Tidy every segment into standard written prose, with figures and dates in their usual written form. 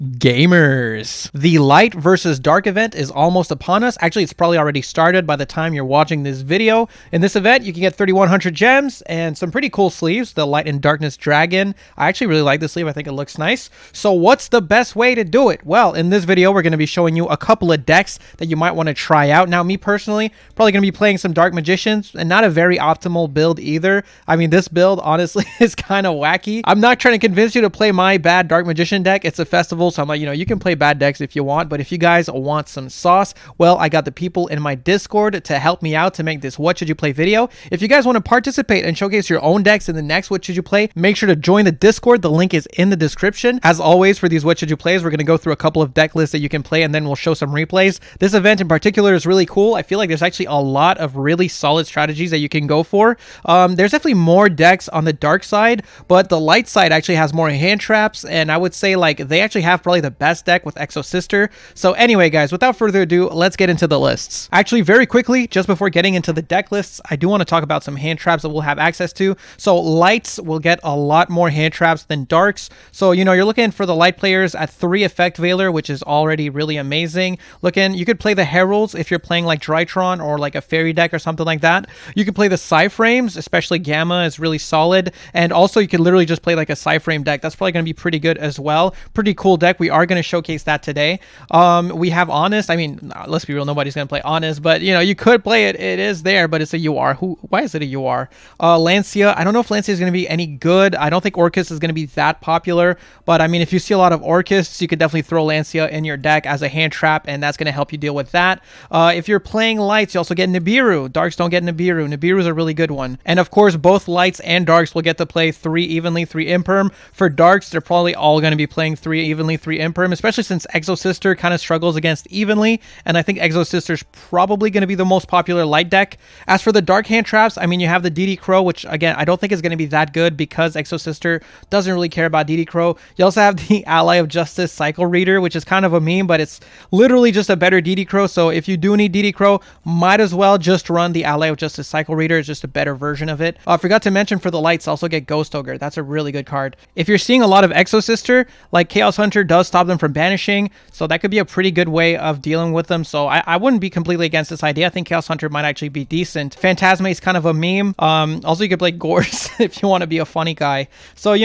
Gamers. The light versus dark event is almost upon us. Actually, it's probably already started by the time you're watching this video. In this event, you can get 3,100 gems and some pretty cool sleeves. The Light and Darkness Dragon. I actually really like this sleeve. I think it looks nice. So what's the best way to do it? Well, in this video, we're going to be showing you a couple of decks that you might want to try out. Now, me personally, probably going to be playing some Dark Magicians and not a very optimal build either. I mean, this build, honestly, is kind of wacky. I'm not trying to convince you to play my bad Dark Magician deck. It's a festival. So I'm like, you can play bad decks if you want, but if you guys want some sauce, well, I got the people in my Discord to help me out to make this What Should You Play video. If you guys want to participate and showcase your own decks in the next What Should You Play, make sure to join the Discord. The link is in the description. As always, for these What Should You Plays, we're going to go through a couple of deck lists that you can play, and then we'll show some replays. This event in particular is really cool. I feel like there's actually a lot of really solid strategies that you can go for. There's definitely more decks on the dark side, but the light side actually has more hand traps, and I would say like they actually have probably the best deck with Exo Sister. So anyway, guys, without further ado, let's get into the lists. Actually, very quickly, just before getting into the deck lists, I do want to talk about some hand traps that we'll have access to. So lights will get a lot more hand traps than darks. So, you're looking for the light players at 3 Effect Veiler, which is already really amazing. You could play the Heralds if you're playing like Drytron or like a Fairy deck or something like that. You could play the Psyframes, especially Gamma is really solid. And also you could literally just play like a Psyframe deck. That's probably going to be pretty good as well. Pretty cool deck. We are going to showcase that today. We have Honest. I mean, let's be real, nobody's going to play Honest, but you could play it. It is there, but it's a UR. Why is it a UR? Lancia. I don't know if Lancia is going to be any good. I don't think Orcus is going to be that popular, but I mean, if you see a lot of Orcus, you could definitely throw Lancia in your deck as a hand trap, and that's going to help you deal with that. If you're playing lights, you also get Nibiru. Darks don't get Nibiru. Nibiru is a really good one. And of course, both lights and darks will get to play 3 evenly, 3 imperm. For darks, they're probably all going to be playing 3 evenly, 3 imperm, especially since Exo Sister kind of struggles against evenly, and I think Exo Sister's probably going to be the most popular light deck. As for the dark hand traps, I mean, you have the DD Crow, which again, I don't think is going to be that good because Exo Sister doesn't really care about DD Crow. You also have the Ally of Justice Cycle Reader, which is kind of a meme, but it's literally just a better DD Crow. So if you do need DD Crow, might as well just run the Ally of Justice Cycle Reader. It's just a better version of it. I forgot to mention for the lights, also get Ghost Ogre. That's a really good card. If you're seeing a lot of Exo Sister, like Chaos Hunter does stop them from banishing, so that could be a pretty good way of dealing with them. So I wouldn't be completely against this idea. I think Chaos Hunter might actually be decent. Phantasma is kind of a meme. Also, you could play Gorse if you want to be a funny guy. So,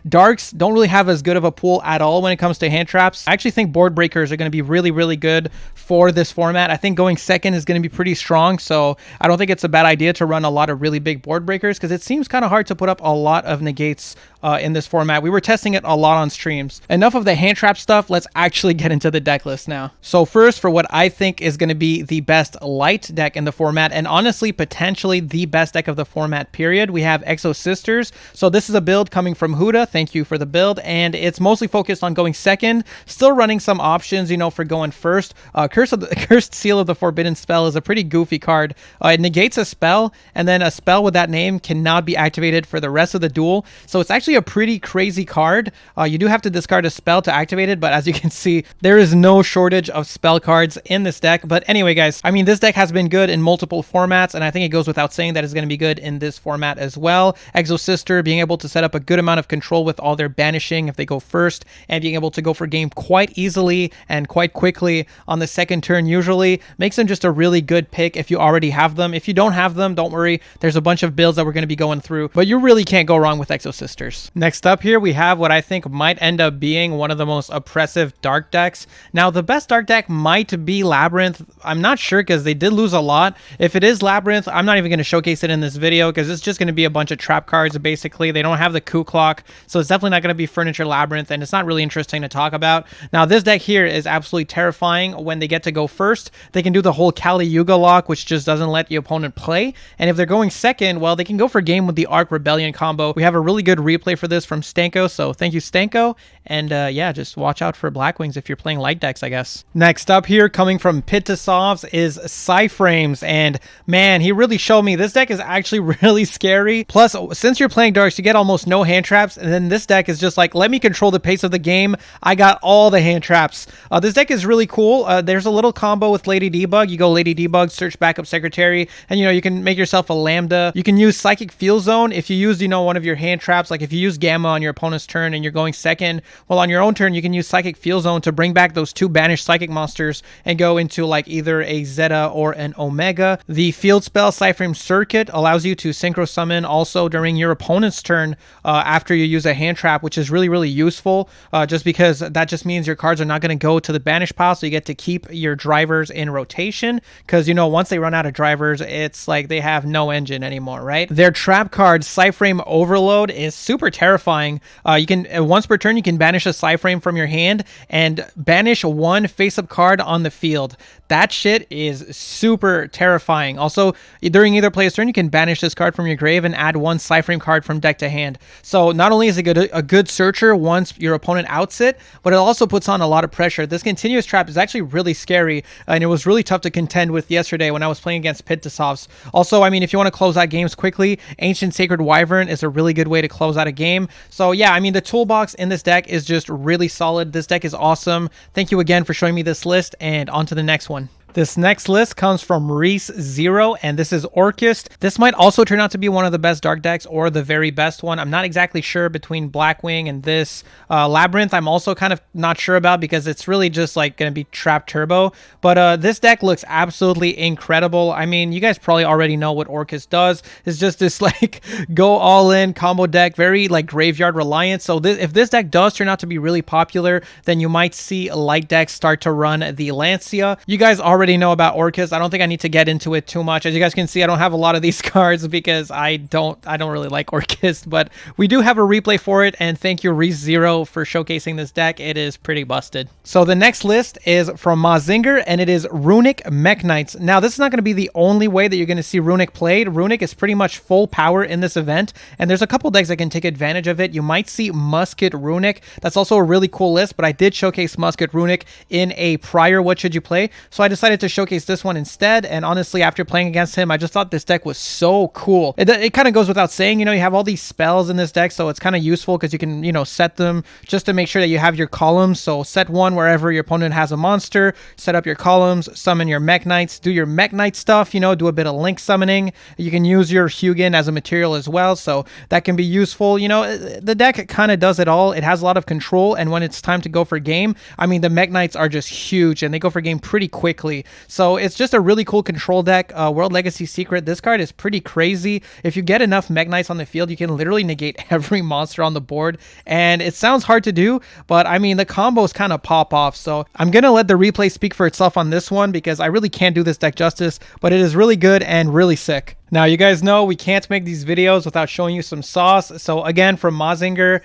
darks don't really have as good of a pool at all when it comes to hand traps. I actually think board breakers are going to be really, really good for this format. I think going second is going to be pretty strong. So I don't think it's a bad idea to run a lot of really big board breakers because it seems kind of hard to put up a lot of negates in this format. We were testing it a lot on streams. Enough of the hand trap stuff. Let's actually get into the deck list now. So first, for what I think is going to be the best light deck in the format, and honestly, potentially the best deck of the format, period, we have Exo Sisters. So this is a build coming from Huda. Thank you for the build. And it's mostly focused on going second, still running some options, for going first. Cursed Seal of the Forbidden Spell is a pretty goofy card. It negates a spell, and then a spell with that name cannot be activated for the rest of the duel. So it's actually a pretty crazy card. You do have to discard a spell to activate it, but as you can see, there is no shortage of spell cards in this deck. But anyway, guys, I mean, this deck has been good in multiple formats, and I think it goes without saying that it's going to be good in this format as well. Exo Sister being able to set up a good amount of control with all their banishing if they go first, and being able to go for game quite easily and quite quickly on the second turn usually makes them just a really good pick if you already have them. If you don't have them, don't worry. There's a bunch of builds that we're going to be going through, but you really can't go wrong with Exo Sisters. Next up here, we have what I think might end up being one of the most oppressive dark decks. Now, the best dark deck might be Labyrinth. I'm not sure because they did lose a lot. If it is Labyrinth, I'm not even going to showcase it in this video because it's just going to be a bunch of trap cards, basically. They don't have the coup clock, so it's definitely not going to be Furniture Labyrinth, and it's not really interesting to talk about. Now, this deck here is absolutely terrifying when they get to go first. They can do the whole Kali Yuga lock, which just doesn't let the opponent play, and if they're going second, well, they can go for game with the Arc Rebellion combo. We have a really good replay for this from Stanko, so thank you, Stanko. And yeah, just watch out for Blackwings if you're playing light decks, I guess. Next up here, coming from Pit to Solves, is Psyframes. And man, he really showed me this deck is actually really scary. Plus, since you're playing darks, you get almost no hand traps. And then this deck is just like, let me control the pace of the game. I got all the hand traps. This deck is really cool. There's a little combo with Lady Debug. You go Lady Debug, search Backup Secretary, and you can make yourself a Lambda. You can use Psychic Field Zone if you use, one of your hand traps. Like if you use Gamma on your opponent's turn and you're going second, well, on your own turn, turn, you can use Psychic Field Zone to bring back those 2 banished Psychic monsters and go into like either a Zeta or an Omega. The field spell Cyframe Circuit allows you to synchro summon also during your opponent's turn after you use a hand trap, which is really, really useful just because that just means your cards are not going to go to the banish pile, so you get to keep your drivers in rotation because, you know, once they run out of drivers, it's like they have no engine anymore, right? Their trap card, Cyframe Overload, is super terrifying. You can, once per turn, you can banish a Cyframe from your hand and banish 1 face-up card on the field. That shit is super terrifying. Also, during either player's turn, you can banish this card from your grave and add 1 Cyframe card from deck to hand. So not only is it a good searcher once your opponent outs it, but it also puts on a lot of pressure. This continuous trap is actually really scary, and it was really tough to contend with yesterday when I was playing against Pitasovs. Also, I mean, if you want to close out games quickly, Ancient Sacred Wyvern is a really good way to close out a game. So yeah, I mean, the toolbox in this deck is just really solid. This deck is awesome. Thank you again for showing me this list, and on to the next one. This next list comes from Reese Zero, and this is Orchist. This might also turn out to be one of the best dark decks or the very best one. I'm not exactly sure between Blackwing and this. Labyrinth, I'm also kind of not sure about because it's really just like going to be Trap Turbo. But this deck looks absolutely incredible. I mean, you guys probably already know what Orchist does. It's just this like go all in combo deck, very like graveyard reliant. So if this deck does turn out to be really popular, then you might see light decks start to run the Lancia. You guys already know about Orchis. I don't think I need to get into it too much. As you guys can see, I don't have a lot of these cards because I don't really like Orchis, but we do have a replay for it, and thank you Reese Zero for showcasing this deck. It is pretty busted. So the next list is from Mazinger, and it is Runic Mech Knights. Now, this is not going to be the only way that you're going to see Runic played. Runic is pretty much full power in this event, and there's a couple decks that can take advantage of it. You might see Musket Runic. That's also a really cool list, but I did showcase Musket Runic in a prior What Should You Play, so I decided to showcase this one instead. And honestly, after playing against him, I just thought this deck was so cool. It kind of goes without saying, you know, you have all these spells in this deck, so it's kind of useful because you can, you know, set them just to make sure that you have your columns. So set one wherever your opponent has a monster, set up your columns, summon your Mech Knights, do your Mech Knight stuff, you know, do a bit of link summoning. You can use your Hugin as a material as well, so that can be useful. You know, the deck kind of does it all. It has a lot of control, and when it's time to go for game, I mean, the Mech Knights are just huge, and they go for game pretty quickly. So it's just a really cool control deck. World Legacy Secret, this card is pretty crazy. If you get enough Mech Knights on the field, you can literally negate every monster on the board, and it sounds hard to do, but I mean, the combos kind of pop off. So I'm gonna let the replay speak for itself on this one because I really can't do this deck justice, but it is really good and really sick. Now, you guys know we can't make these videos without showing you some sauce. So again, from Mazinger,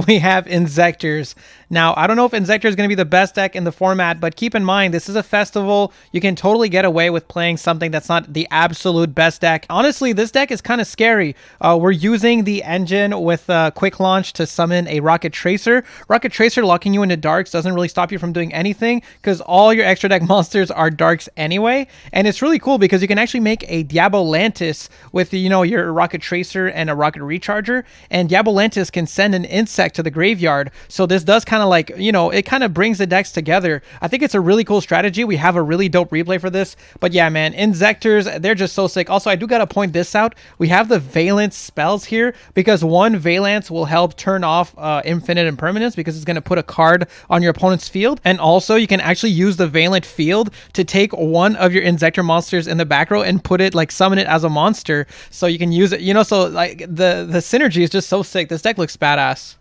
we have Inzectors. Now, I don't know if Inzector is going to be the best deck in the format, but keep in mind, this is a festival. You can totally get away with playing something that's not the absolute best deck. Honestly, this deck is kind of scary. We're using the engine with Quick Launch to summon a Rocket Tracer. Rocket Tracer locking you into darks doesn't really stop you from doing anything because all your extra deck monsters are darks anyway. And it's really cool because you can actually make a Diabolantis with, you know, your Rocket Tracer and a Rocket Recharger. And Diabolantis can send an insect to the graveyard. So this does kind of like, you know, it kind of brings the decks together. I think it's a really cool strategy. We have a really dope replay for this. But yeah, man, Inzectors, they're just so sick. Also, I do got to point this out. We have the Valence spells here because one Valence will help turn off Infinite Impermanence because it's going to put a card on your opponent's field. And also, you can actually use the Valent Field to take one of your Inzector monsters in the back row and put it, like, summon it as a monster. So you can use it, you know, so like the synergy is just so sick. This deck looks badass.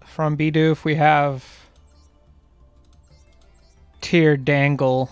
From Bidoof, we have Tear Dangle.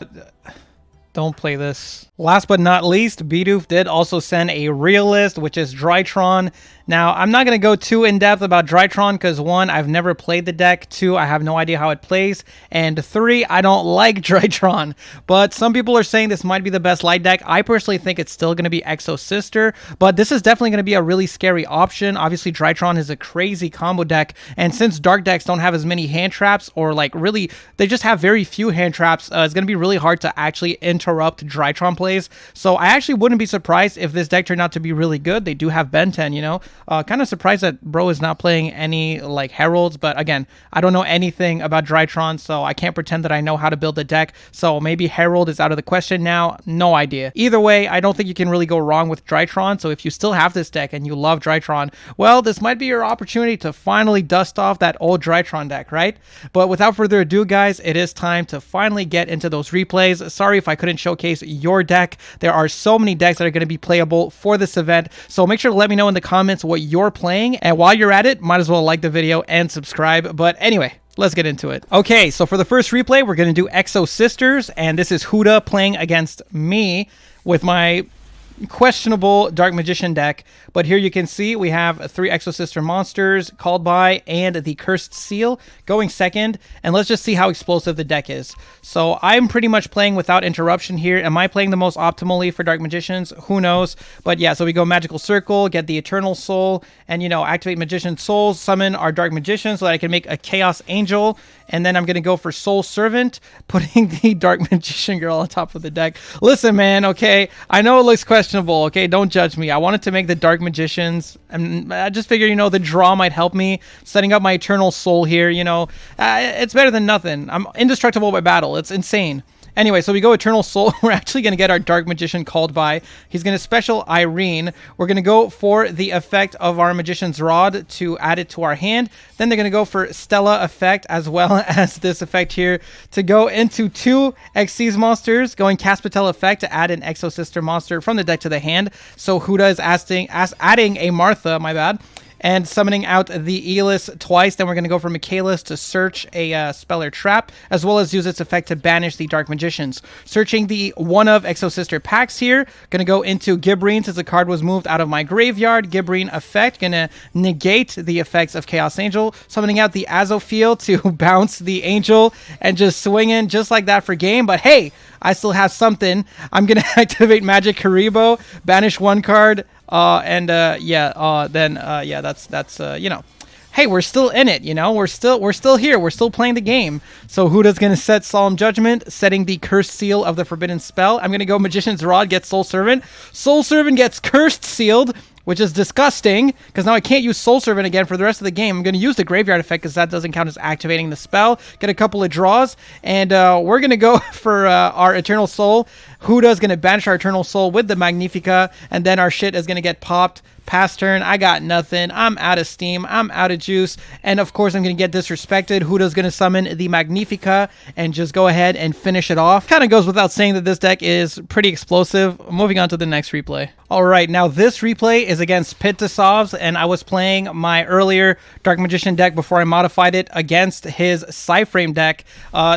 Don't play this. Last but not least, Bidoof did also send a real list, which is Drytron. Now, I'm not going to go too in-depth about Drytron because 1, I've never played the deck, 2, I have no idea how it plays, and 3, I don't like Drytron. But some people are saying this might be the best light deck. I personally think it's still going to be Exo Sister, but this is definitely going to be a really scary option. Obviously, Drytron is a crazy combo deck, and since dark decks don't have as many hand traps, or like really, they just have very few hand traps, it's going to be really hard to actually interrupt Drytron plays. So I actually wouldn't be surprised if this deck turned out to be really good. They do have Ben 10, you know? Kind of surprised that bro is not playing any like heralds, but again, I don't know anything about Drytron, so I can't pretend that I know how to build a deck. So maybe herald is out of the question now. No idea. Either way, I don't think you can really go wrong with Drytron. So if you still have this deck and you love Drytron, well, this might be your opportunity to finally dust off that old Drytron deck, right? But without further ado, guys, it is time to finally get into those replays. Sorry if I couldn't showcase your deck. There are so many decks that are going to be playable for this event, so make sure to let me know in the comments what you're playing, and while you're at it, might as well like the video and subscribe. But anyway, let's get into it. Okay, so for the first replay, we're going to do Exo Sisters, and this is Huda playing against me with my questionable Dark Magician deck. But here you can see we have 3 Exo Sister monsters, Called By, and the Cursed Seal going second. And let's just see how explosive the deck is. So I'm pretty much playing without interruption here. Am I playing the most optimally for Dark Magicians? Who knows? But yeah, so we go Magical Circle, get the Eternal Soul, and you know, activate Magician Souls, summon our Dark Magician so that I can make a Chaos Angel. And then I'm going to go for Soul Servant, putting the Dark Magician Girl on top of the deck. Listen, man, okay, I know it looks questionable, okay? Don't judge me. I wanted to make the Dark Magicians, and I just figured, you know, the draw might help me. Setting up my Eternal Soul here, you know, it's better than nothing. I'm indestructible by battle. It's insane. Anyway, so we go Eternal Soul. We're actually going to get our Dark Magician Called By. He's going to special Irene. We're going to go for the effect of our Magician's Rod to add it to our hand. Then they're going to go for Stella effect as well as this effect here to go into 2 Xyz monsters, going Caspatel effect to add an Exo Sister monster from the deck to the hand. So Huda is adding a Martha, my bad, and summoning out the Elis twice. Then we're going to go for Michaelis to search a spell or trap, as well as use its effect to banish the Dark Magicians. Searching the one of Exo Sister packs here. Going to go into Gibrine since the card was moved out of my graveyard. Gibrine effect. Going to negate the effects of Chaos Angel. Summoning out the Azofiel to bounce the Angel and just swing in just like that for game. But hey, I still have something. I'm going to activate Magic Karibo, banish 1 card, that's you know, hey, we're still in it, you know, we're still here, we're still playing the game. So Huda's gonna set Solemn Judgment, setting the Cursed Seal of the Forbidden Spell. I'm gonna go Magician's Rod, get Soul Servant. Soul Servant gets Cursed Sealed, which is disgusting, because now I can't use Soul Servant again for the rest of the game. I'm going to use the Graveyard effect, because that doesn't count as activating the spell. Get a couple of draws, and we're going to go for our Eternal Soul. Huda's going to banish our Eternal Soul with the Magnifica, and then our shit is going to get popped. Pass turn, I got nothing. I'm out of steam. I'm out of juice. And of course, I'm going to get disrespected. Huda's going to summon the Magnifica and just go ahead and finish it off. Kind of goes without saying that this deck is pretty explosive. Moving on to the next replay. All right, now this replay is against Pit to Solves, and I was playing my earlier Dark Magician deck before I modified it against his Psyframe deck.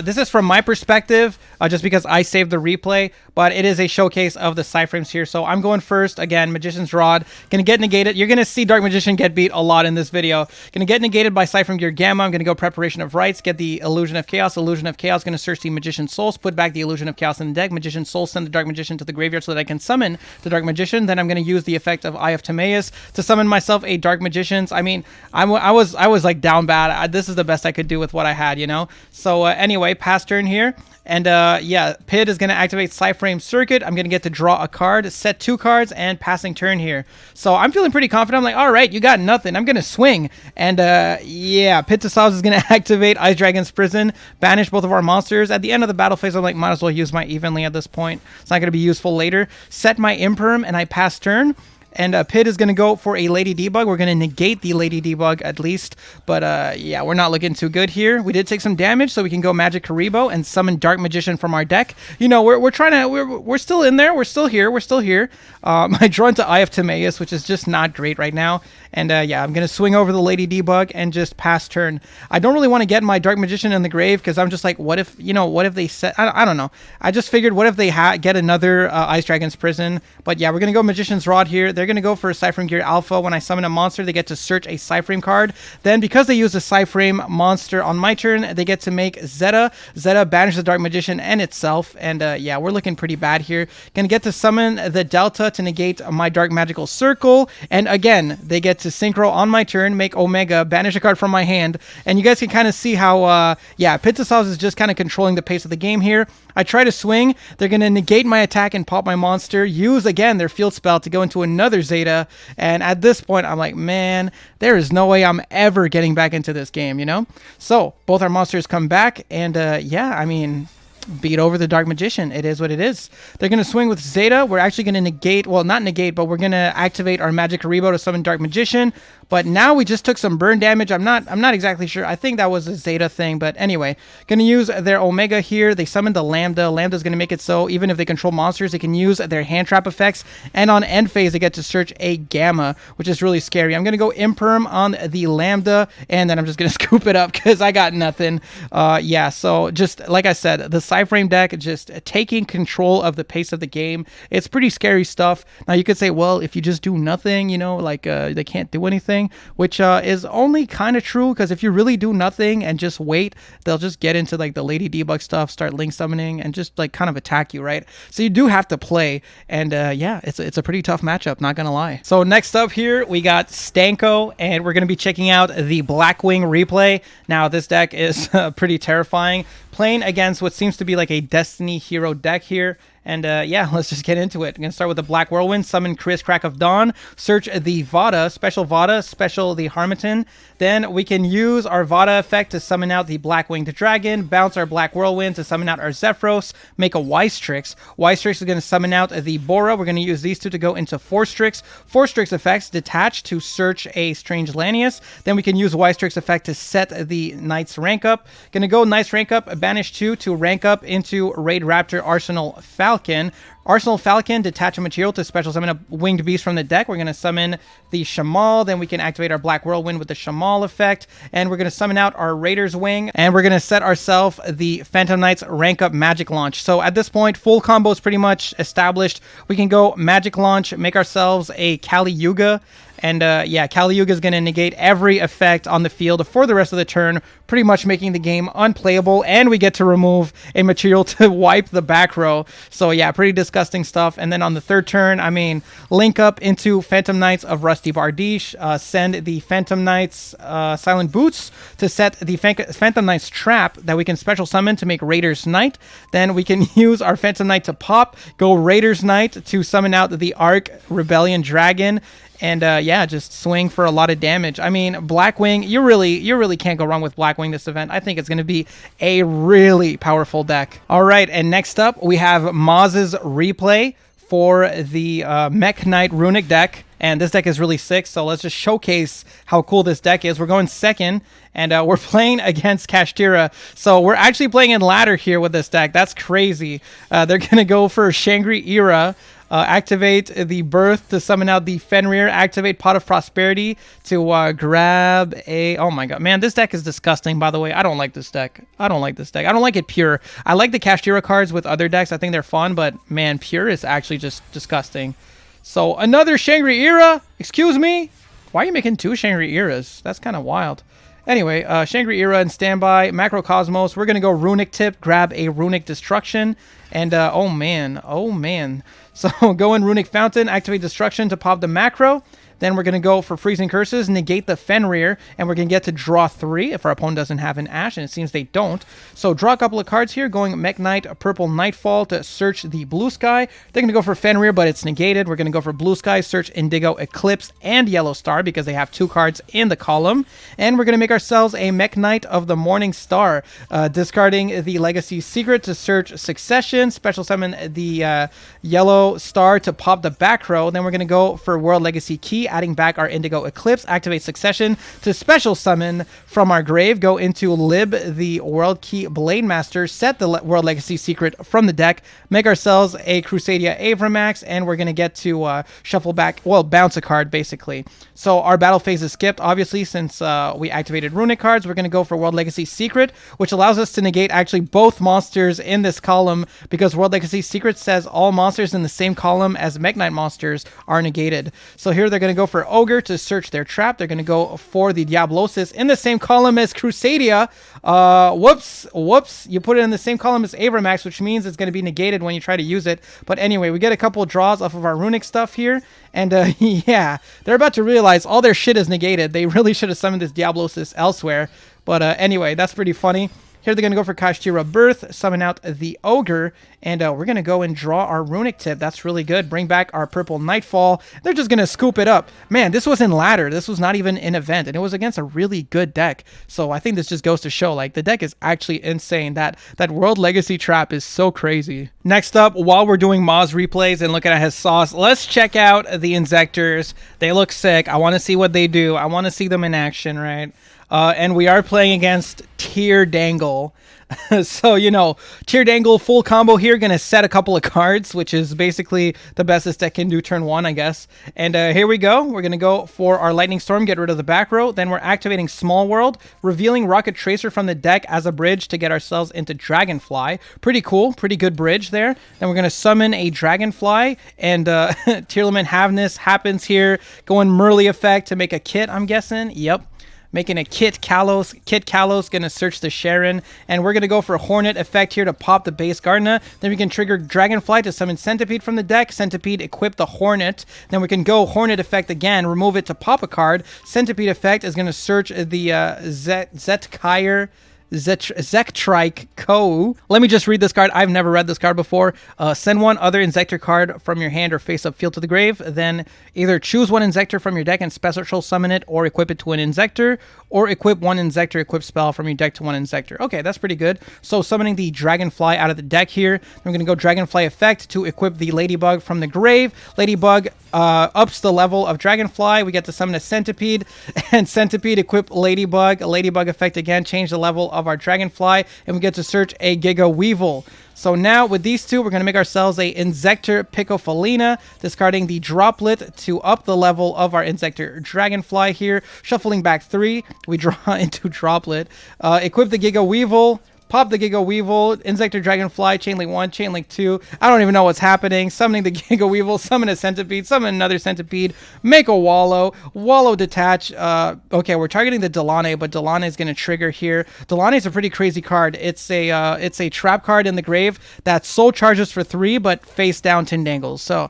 This is from my perspective, just because I saved the replay, but it is a showcase of the Psyframes here. So I'm going first. Again, Magician's Rod. Going to get negated. You're going to see Dark Magician get beat a lot in this video. Going to get negated by Psyframe Gear Gamma. I'm going to go Preparation of Rites, get the Illusion of Chaos. Illusion of Chaos, going to search the Magician's Souls, put back the Illusion of Chaos in the deck. Magician's Soul, send the Dark Magician to the graveyard so that I can summon the Dark Magician. Then I'm going to use the effect of Eye of Timaeus to summon myself a Dark Magician's. I mean, I was like down bad. This is the best I could do with what I had, you know? So anyway, pass turn here. And yeah, Pit is going to activate Psyframe Circuit. I'm going to get to draw a card, set 2 cards, and passing turn here. So I'm feeling pretty confident. I'm like, all right, you got nothing. I'm going to swing. And yeah, Pit to Solves is going to activate Ice Dragon's Prison, banish both of our monsters. At the end of the battle phase, I'm like, might as well use my Evenly at this point. It's not going to be useful later. Set my Imperm, and I pass turn. And Pit is going to go for a Lady Debug. We're going to negate the Lady Debug at least. But yeah, we're not looking too good here. We did take some damage, so we can go Magic Karibo and summon Dark Magician from our deck. You know, we're trying to, we're still in there. We're still here. We're still here. I draw into Eye of Timaeus, which is just not great right now. And yeah, I'm going to swing over the Lady Debug and just pass turn. I don't really want to get my Dark Magician in the grave, because I'm just like, what if, you know, what if they set, I don't know. I just figured, what if they get another Ice Dragon's Prison? But yeah, we're going to go Magician's Rod here. They're going to go for a Psyframe Gear Alpha. When I summon a monster, they get to search a Psyframe card. Then, because they use a Psyframe monster on my turn, they get to make Zeta. Zeta banishes the Dark Magician and itself. And yeah, we're looking pretty bad here. Gonna get to summon the Delta to negate my Dark Magical Circle. And again, they get to Synchro on my turn, make Omega, banish a card from my hand. And you guys can kind of see how, yeah, Pit to Solves is just kind of controlling the pace of the game here. I try to swing. They're going to negate my attack and pop my monster, use again their field spell to go into another Zeta. And at this point, I'm like, man, there is no way I'm ever getting back into this game, you know? So both our monsters come back, and yeah, I mean, beat over the Dark Magician. It is what it is. They're going to swing with Zeta. We're actually going to negate, well, not negate, but we're going to activate our Magic Karibo to summon Dark Magician. But now we just took some burn damage. I'm not exactly sure. I think that was a Zeta thing, but anyway, going to use their Omega here. They summoned the Lambda. Lambda's going to make it so even if they control monsters, they can use their hand trap effects. And on end phase, they get to search a Gamma, which is really scary. I'm going to go Imperm on the Lambda, and then I'm just going to scoop it up because I got nothing. Yeah, so just like I said, the Cyframe deck just taking control of the pace of the game. It's pretty scary stuff. Now you could say, well, if you just do nothing, you know, like they can't do anything, which is only kind of true, because if you really do nothing and just wait, they'll just get into like the Lady Debug stuff, start link summoning, and just like kind of attack you, right? So you do have to play, and yeah, it's a pretty tough matchup, not gonna lie. So next up here, we got Stanko, and we're gonna be checking out the Blackwing replay. Now this deck is pretty terrifying, playing against what seems to be like a Destiny hero deck here. And yeah, let's just get into it. I'm going to start with the Black Whirlwind, summon Chris Crack of Dawn, search the Vada, special the Harmattan. Then we can use our Vada effect to summon out the Black Winged Dragon, bounce our Black Whirlwind to summon out our Zephyros, make a Wystrix. Wystrix is going to summon out the Bora. We're going to use these two to go into Forstrix. Forstrix effects, detach to search a Strange Lanius. Then we can use Wystrix effect to set the Knight's rank up. Going to go Knight's rank up, banish 2 to rank up into Raid Raptor Arsenal Falcon. Arsenal Falcon, detach a material to special summon a winged beast from the deck. We're going to summon the Shamal. Then we can activate our Black Whirlwind with the Shamal effect. And we're going to summon out our Raider's Wing. And we're going to set ourselves the Phantom Knight's rank up magic launch. So at this point, full combo is pretty much established. We can go magic launch, make ourselves a Kali Yuga. And yeah, Kali Yuga is going to negate every effect on the field for the rest of the turn, pretty much making the game unplayable. And we get to remove a material to wipe the back row. So yeah, pretty disgusting stuff. And then on the third turn, I mean, link up into Phantom Knights of Rusty Bardiche, send the Phantom Knights Silent Boots to set the Phantom Knights Trap that we can special summon to make Raider's Knight. Then we can use our Phantom Knight to pop, go Raider's Knight to summon out the Arc Rebellion Dragon. And yeah, just swing for a lot of damage. I mean, Blackwing, you really can't go wrong with Blackwing this event. I think it's going to be a really powerful deck. All right, and next up, we have Maz's replay for the Mech Knight Runic deck. And this deck is really sick, so let's just showcase how cool this deck is. We're going second, and we're playing against Kashtira. So we're actually playing in ladder here with this deck. That's crazy. They're going to go for Shangri-Ira. Activate the Birth to summon out the Fenrir. Activate Pot of Prosperity to grab a... Oh my god, man, this deck is disgusting, by the way. I don't like this deck. I don't like it pure. I like the Kashtira cards with other decks. I think they're fun, but man, pure is actually just disgusting. So another Shangri-Ira? Excuse me? Why are you making 2 Shangri-Iras? That's kind of wild. Anyway, Shangri-Ira and standby, Macrocosmos. We're going to go Runic Tip, grab a Runic Destruction. And, oh man. So go in Runic Fountain, activate Destruction to pop the Macro. Then we're going to go for Freezing Curses, negate the Fenrir, and we're going to get to draw 3 if our opponent doesn't have an Ash, and it seems they don't. So draw a couple of cards here, going Mech Knight, Purple Nightfall to search the Blue Sky. They're going to go for Fenrir, but it's negated. We're going to go for Blue Sky, search Indigo Eclipse and Yellow Star because they have 2 cards in the column. And we're going to make ourselves a Mech Knight of the Morning Star, discarding the Legacy Secret to search Succession, special summon the Yellow Star to pop the back row. Then we're going to go for World Legacy Key, adding back our Indigo Eclipse, activate Succession to special summon from our grave, go into Lib, the World Key Blade Master, set the World Legacy Secret from the deck, make ourselves a Crusadia Avramax, and we're going to get to shuffle back, well, bounce a card, basically. So our battle phase is skipped, obviously, since we activated Runic cards. We're going to go for World Legacy Secret, which allows us to negate actually both monsters in this column, because World Legacy Secret says all monsters in the same column as Mech Knight monsters are negated. So here they're going to go for Ogre to search their trap. They're going to go for the Diablosis in the same column as Crusadia. Whoops. You put it in the same column as Avramax, which means it's going to be negated when you try to use it. But anyway, we get a couple of draws off of our Runic stuff here. And yeah, they're about to realize all their shit is negated. They really should have summoned this Diablosis elsewhere. But anyway, that's pretty funny. Here they're going to go for Kashtira Birth, summon out the Ogre, and we're going to go and draw our Runic Tip. That's really good. Bring back our Purple Nightfall. They're just going to scoop it up. Man, this was in ladder. This was not even an event, and it was against a really good deck. So I think this just goes to show, like, the deck is actually insane. That World Legacy Trap is so crazy. Next up, while we're doing Moz replays and looking at his sauce, let's check out the Inzectors. They look sick. I want to see what they do. I want to see them in action, right? And we are playing against Tear Dangle. So, you know, Tear Dangle full combo here, gonna set a couple of cards, which is basically the best this deck can do turn 1, I guess. And here we go. We're gonna go for our Lightning Storm, get rid of the back row. Then we're activating Small World, revealing Rocket Tracer from the deck as a bridge to get ourselves into Dragonfly. Pretty cool, pretty good bridge there. Then we're gonna summon a Dragonfly, and Tearlament Havness happens here. Going Merly effect to make a kit, I'm guessing. Yep. Making a Kit Kalos. Kit Kalos gonna search the Sharon, and we're gonna go for a Hornet effect here to pop the base Gardna. Then we can trigger Dragonfly to summon Centipede from the deck. Centipede, equip the Hornet. Then we can go Hornet effect again, remove it to pop a card. Centipede effect is gonna search the Zetkire. Zektrike Kou. Let me just read this card. I've never read this card before. Send one other Inzector card from your hand or face-up field to the grave. Then either choose one Inzector from your deck and special summon it, or equip it to an Inzector, or equip one Inzector equip spell from your deck to one Inzector. Okay, that's pretty good. So summoning the Dragonfly out of the deck here. I'm going to go Dragonfly effect to equip the Ladybug from the grave. Ladybug ups the level of Dragonfly. We get to summon a Centipede, and Centipede equip Ladybug. Ladybug effect again, change the level of our Dragonfly, and we get to search a Giga Weevil. So now with these two, we're going to make ourselves a Inzector Picofolina, discarding the Droplet to up the level of our Inzector Dragonfly here. Shuffling back 3, we draw into Droplet. Equip the Giga Weevil. Pop the Giga Weevil, Inzector Dragonfly, Chainlink 1, Chainlink 2. I don't even know what's happening. Summoning the Giga Weevil, summon a Centipede, summon another Centipede, make a Wallow, Wallow detach. Okay, we're targeting the Delane, but Delane is going to trigger here. Delane is a pretty crazy card. It's a trap card in the grave that soul charges for 3, but face down Tindangles. So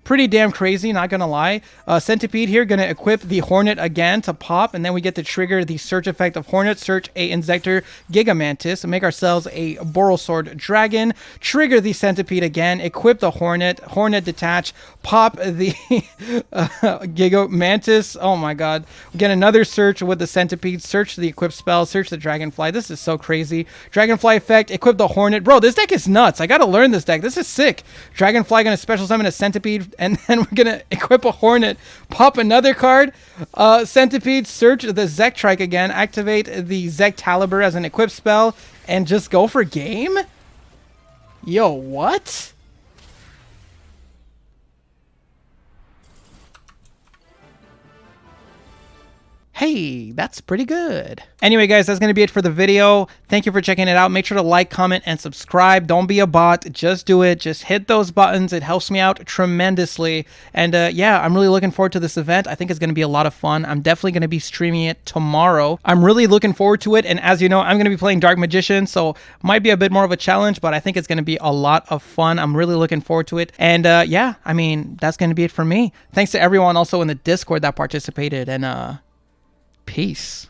pretty damn crazy, not gonna lie. Centipede here, gonna equip the Hornet again to pop, and then we get to trigger the search effect of Hornet, search a Inzector Gigamantis, and make ourselves a Borosword Dragon, trigger the Centipede again, equip the Hornet, Hornet detach, pop the Gigamantis. Oh my god. We get another search with the Centipede, search the equip spell, search the Dragonfly. This is so crazy. Dragonfly effect, equip the Hornet. Bro, this deck is nuts. I gotta learn this deck. This is sick. Dragonfly gonna special summon a Centipede, and then we're gonna equip a Hornet, pop another card, Centipede, search the Zektrike again, activate the Zektaliber as an equip spell, and just go for game? Yo, what? Hey, that's pretty good. Anyway, guys, that's going to be it for the video. Thank you for checking it out. Make sure to like, comment, and subscribe. Don't be a bot. Just do it. Just hit those buttons. It helps me out tremendously. And yeah, I'm really looking forward to this event. I think it's going to be a lot of fun. I'm definitely going to be streaming it tomorrow. I'm really looking forward to it. And as you know, I'm going to be playing Dark Magician, so might be a bit more of a challenge, but I think it's going to be a lot of fun. I'm really looking forward to it. And yeah, I mean, that's going to be it for me. Thanks to everyone also in the Discord that participated, and peace.